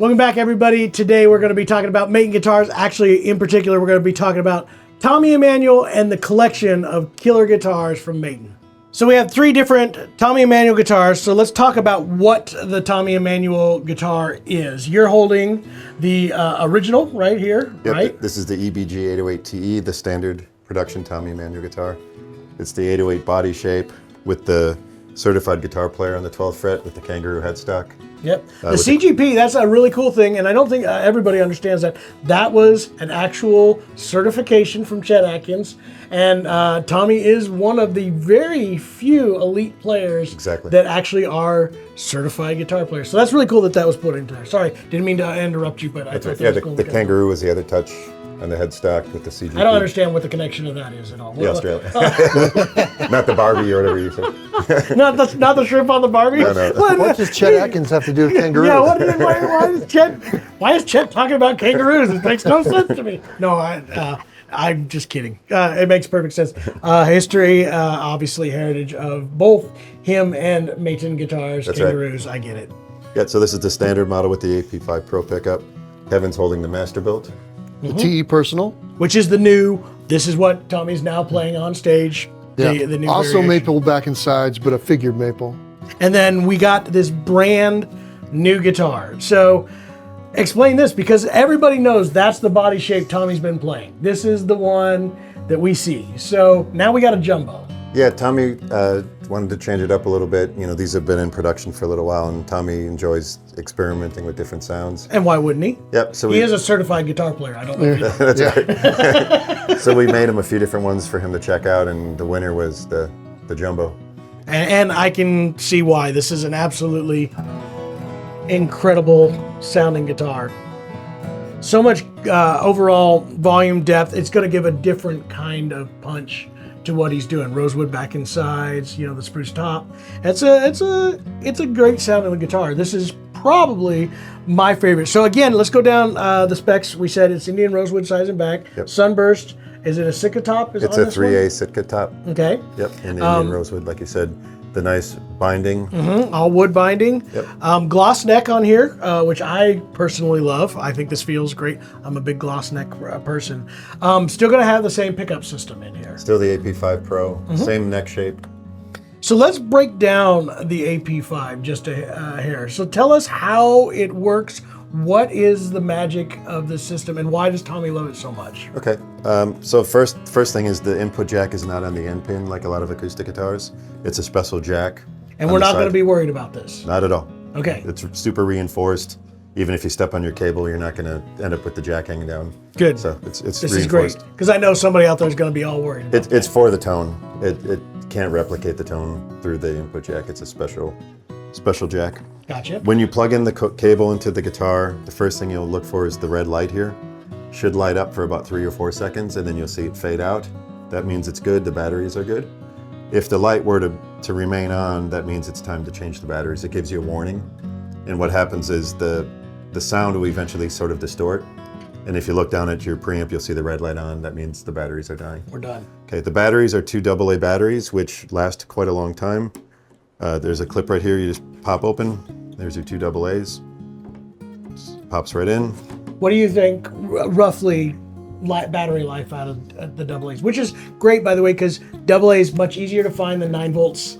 Welcome back, everybody. Today we're going to be talking about Maton guitars. Actually, in particular, we're going to be talking about Tommy Emmanuel and the collection of killer guitars from Maton. So we have 3 different Tommy Emmanuel guitars. So let's talk about what the Tommy Emmanuel guitar is. You're holding the original right here, yep, right? This is the EBG 808TE, the standard production Tommy Emmanuel guitar. It's the 808 body shape with the certified guitar player on the 12th fret with the kangaroo headstock. Yep. The CGP, that's a really cool thing, and I don't think everybody understands that. That was an actual certification from Chet Atkins, and Tommy is one of the very few elite players that actually are certified guitar players. So that's really cool that that was put in there. Sorry, didn't mean to interrupt you, but I thought that was cool. The kangaroo was the other touch on the headstock with the CGP. I don't understand what the connection of that is at all. The Australia. Not the Barbie or whatever you said. not the shrimp on the Barbie? No. What does Chet Atkins have to do with kangaroos? Yeah, why is Chet talking about kangaroos? It makes no sense to me. No, I'm just kidding. It makes perfect sense. History, obviously heritage of both him and Maton guitars, That's kangaroos, right. I get it. Yeah, so this is the standard model with the AP5 Pro pickup. Kevin's holding the Masterbuilt. The TE Personal. Which is the new, this is what Tommy's now playing on stage. Yeah. The new also variation. maple back and sides, but a figured maple. And then we got this brand new guitar. So explain this, because everybody knows that's the body shape Tommy's been playing. This is the one that we see. So now we got a jumbo. Yeah, Tommy wanted to change it up a little bit. You know, these have been in production for a little while, and Tommy enjoys experimenting with different sounds. And why wouldn't he? Yep. So he is a certified guitar player. I don't know. That's right. So we made him a few different ones for him to check out, and the winner was the jumbo. And I can see why. This is an absolutely incredible sounding guitar. So much overall volume depth. It's going to give a different kind of punch to what he's doing. Rosewood back and sides, you know, the spruce top. It's a great sounding guitar. This is probably my favorite. So again, let's go down the specs. We said it's Indian rosewood sides and back. Yep. Sunburst. Is it a Sitka top? It's a 3A Sitka top. Okay. Yep, and Indian rosewood, like you said. The nice binding. All wood binding. Yep. Gloss neck on here, which I personally love. I think this feels great. I'm a big gloss neck person. Still going to have the same pickup system in here. Still the AP5 Pro, same neck shape. So let's break down the AP5 just a hair. So tell us how it works. What is the magic of this system, and why does Tommy love it so much? Okay, so first thing is the input jack is not on the end pin like a lot of acoustic guitars. It's a special jack. And we're not going to be worried about this? Not at all. Okay. It's super reinforced. Even if you step on your cable, you're not going to end up with the jack hanging down. Good. So it's this reinforced. is great, because I know somebody out there is going to be all worried about It's for the tone. It can't replicate the tone through the input jack. It's a special jack. Gotcha. When you plug in the cable into the guitar, the first thing you'll look for is the red light here. Should light up for about 3 or 4 seconds, and then you'll see it fade out. That means it's good, the batteries are good. If the light were to remain on, that means it's time to change the batteries. It gives you a warning. And what happens is the sound will eventually sort of distort. And if you look down at your preamp, you'll see the red light on. That means the batteries are dying. We're done. Okay, the batteries are 2 AA batteries, which last quite a long time. There's a clip right here, you just pop open. There's your 2 AA's. Just pops right in. What do you think, roughly, battery life out of the AA's? Which is great, by the way, because AA is much easier to find than 9 volts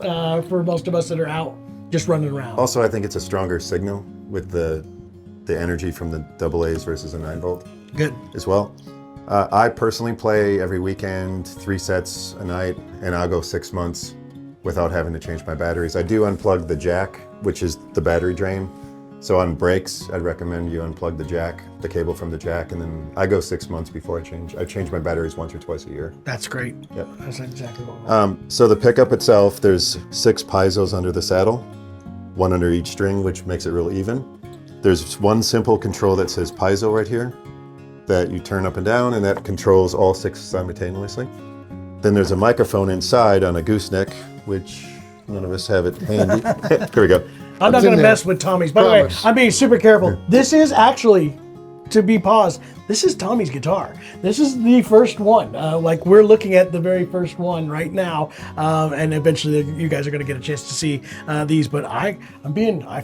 for most of us that are out just running around. Also, I think it's a stronger signal with the energy from the AA's versus a 9 volt. Good. As well. I personally play every weekend, 3 sets a night, and I'll go 6 months without having to change my batteries. I do unplug the jack, which is the battery drain. So on breaks, I'd recommend you unplug the jack, the cable from the jack, and then I go 6 months before I change. I change my batteries once or twice a year. That's great. Yep. That's exactly what I want. So the pickup itself, there's 6 piezo's under the saddle, 1 under each string, which makes it real even. There's one simple control that says piezo right here that you turn up and down, and that controls all 6 simultaneously. Then there's a microphone inside on a gooseneck, which none of us have it handy. Here we go. I'm not going to mess with Tommy's. By the way, I'm being super careful. This is actually to be paused. This is Tommy's guitar. This is the first one. Like we're looking at the very first one right now, and eventually you guys are going to get a chance to see these. But I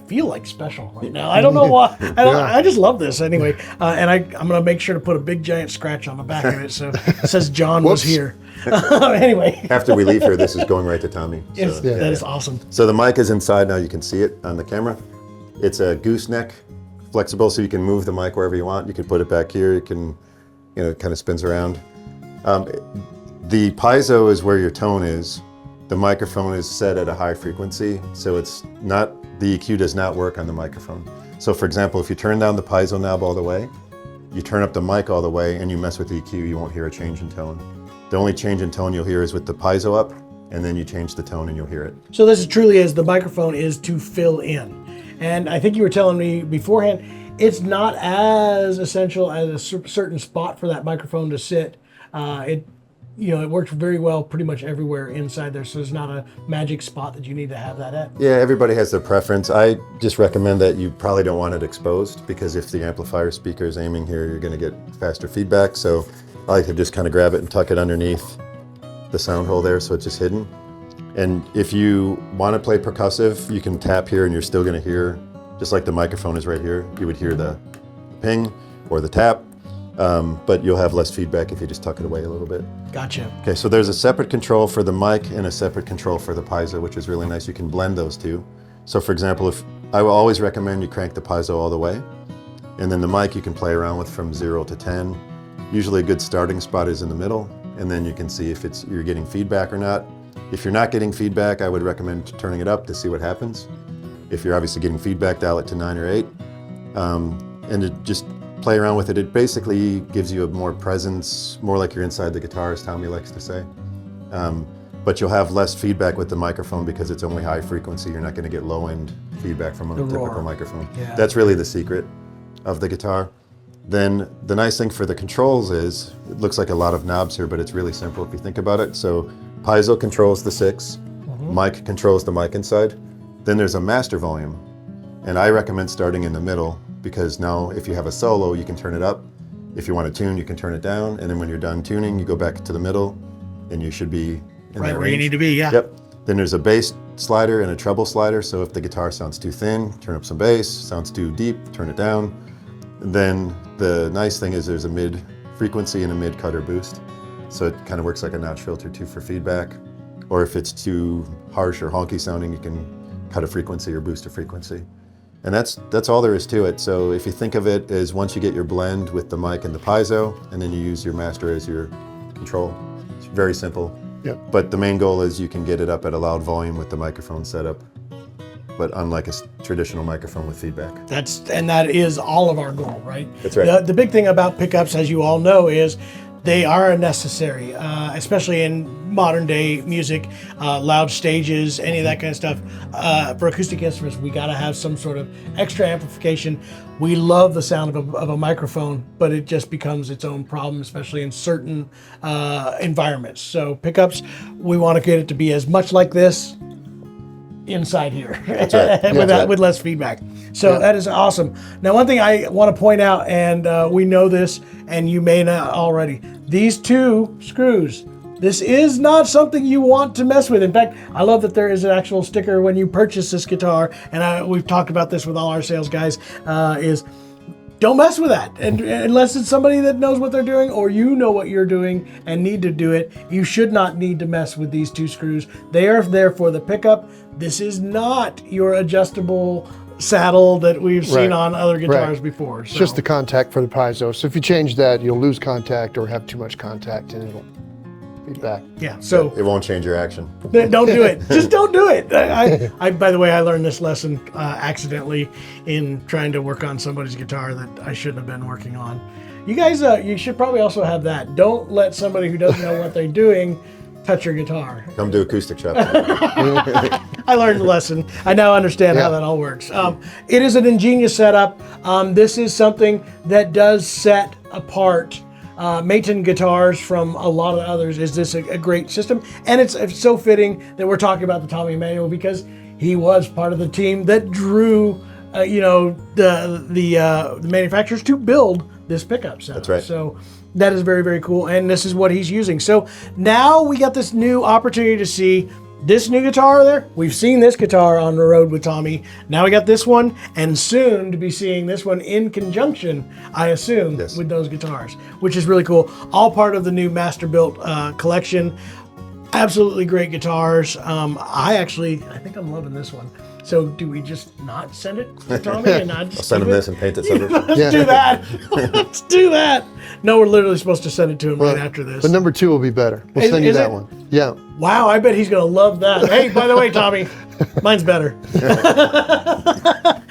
feel like special right now. I don't know why. I just love this anyway. And I'm going to make sure to put a big giant scratch on the back of it so it says John was here. Anyway. After we leave here, this is going right to Tommy. Yes, that is awesome. So the mic is inside now. You can see it on the camera. It's a gooseneck, flexible, so you can move the mic wherever you want. You can put it back here. You can, it kind of spins around. The piezo is where your tone is. The microphone is set at a high frequency, so it's not, the EQ does not work on the microphone. So for example, if you turn down the piezo knob all the way, you turn up the mic all the way, and you mess with the EQ, you won't hear a change in tone. The only change in tone you'll hear is with the piezo up, and then you change the tone and you'll hear it. So this truly is, the microphone is to fill in. And I think you were telling me beforehand, it's not as essential as a certain spot for that microphone to sit. It works very well pretty much everywhere inside there, so there's not a magic spot that you need to have that at. Yeah, everybody has their preference. I just recommend that you probably don't want it exposed, because if the amplifier speaker is aiming here, you're going to get faster feedback. So I like to just kind of grab it and tuck it underneath the sound hole there so it's just hidden. And if you want to play percussive, you can tap here and you're still going to hear, just like the microphone is right here, you would hear the ping or the tap. But you'll have less feedback if you just tuck it away a little bit. Gotcha. Okay, so there's a separate control for the mic and a separate control for the piezo, which is really nice. You can blend those two. So for example, I will always recommend you crank the piezo all the way, and then the mic you can play around with from 0 to 10. Usually a good starting spot is in the middle, and then you can see if you're getting feedback or not. If you're not getting feedback, I would recommend turning it up to see what happens. If you're obviously getting feedback, dial it to 9 or 8, and just play around with it. It basically gives you a more presence, more like you're inside the guitar, as Tommy likes to say. But you'll have less feedback with the microphone because it's only high frequency. You're not going to get low-end feedback from a typical microphone. Yeah. That's really the secret of the guitar. Then the nice thing for the controls is, it looks like a lot of knobs here, but it's really simple if you think about it. So piezo controls the 6, mic controls the mic inside. Then there's a master volume, and I recommend starting in the middle, because now if you have a solo, you can turn it up. If you want to tune, you can turn it down, and then when you're done tuning, you go back to the middle, and you should be in right where you need to be. Yeah. Yep. Then there's a bass slider and a treble slider, so if the guitar sounds too thin, turn up some bass. Sounds too deep, turn it down. And then the nice thing is there's a mid frequency and a mid cut or boost, so it kind of works like a notch filter too for feedback. Or if it's too harsh or honky sounding, you can cut a frequency or boost a frequency. And that's all there is to it. So if you think of it as, once you get your blend with the mic and the piezo, and then you use your master as your control, it's very simple. Yep. But the main goal is you can get it up at a loud volume with the microphone setup, but unlike a traditional microphone with feedback. That is all of our goal, right? That's right. The big thing about pickups, as you all know, is they are necessary, especially in modern day music, loud stages, any of that kind of stuff. For acoustic instruments, we got to have some sort of extra amplification. We love the sound of a microphone, but it just becomes its own problem, especially in certain environments. So pickups, we want to get it to be as much like this inside here. That's right. With less feedback. So that is awesome. Now, one thing I want to point out, and we know this, and you may not already, these two screws, this is not something you want to mess with. In fact, I love that there is an actual sticker when you purchase this guitar, and we've talked about this with all our sales guys, is don't mess with that. And unless it's somebody that knows what they're doing, or you know what you're doing and need to do it, you should not need to mess with these two screws. They are there for the pickup. This is not your adjustable saddle that we've seen on other guitars before. It's just the contact for the piezo. So if you change that, you'll lose contact or have too much contact, and it'll be back. Yeah, so it won't change your action. Don't do it. Just don't do it. I by the way, I learned this lesson accidentally in trying to work on somebody's guitar that I shouldn't have been working on. You guys, you should probably also have that. Don't let somebody who doesn't know what they're doing touch your guitar. Come to Acoustic Shoppe. I learned the lesson. I now understand how that all works. It is an ingenious setup. This is something that does set apart Maton guitars from a lot of others. Is this a great system? And it's so fitting that we're talking about the Tommy Emmanuel, because he was part of the team that drew you know, the manufacturers to build this pickup setup. That's right. So that is very, very cool. And this is what he's using. So now we got this new opportunity to see this new guitar there. We've seen this guitar on the road with Tommy. Now we got this one, and soon to be seeing this one in conjunction, I assume, Yes. with those guitars, which is really cool. All part of the new Masterbuilt collection. Absolutely great guitars. I think I'm loving this one. So do we just not send it to Tommy and not just I'll send him this and paint it separate. Let's do that. Let's do that. No, we're literally supposed to send it to him right after this. But number 2 will be better. We'll send you that one. Yeah. Wow, I bet he's gonna love that. Hey, by the way, Tommy, mine's better.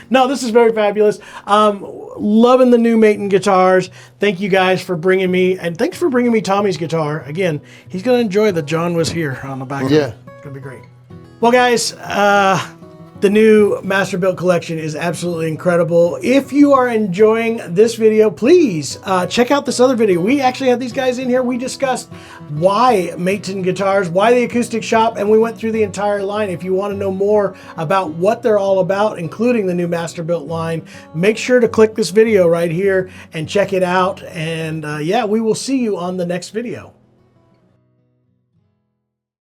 No, this is very fabulous. Loving the new Maton guitars. Thank you guys for bringing me, and thanks for bringing me Tommy's guitar. Again, he's gonna enjoy that John was here on the back. Yeah. It's gonna be great. Well, guys, the new Masterbuilt collection is absolutely incredible. If you are enjoying this video, please check out this other video. We actually had these guys in here. We discussed why Maton guitars, why the Acoustic Shoppe, and we went through the entire line. If you want to know more about what they're all about, including the new Masterbuilt line, make sure to click this video right here and check it out. And yeah, we will see you on the next video.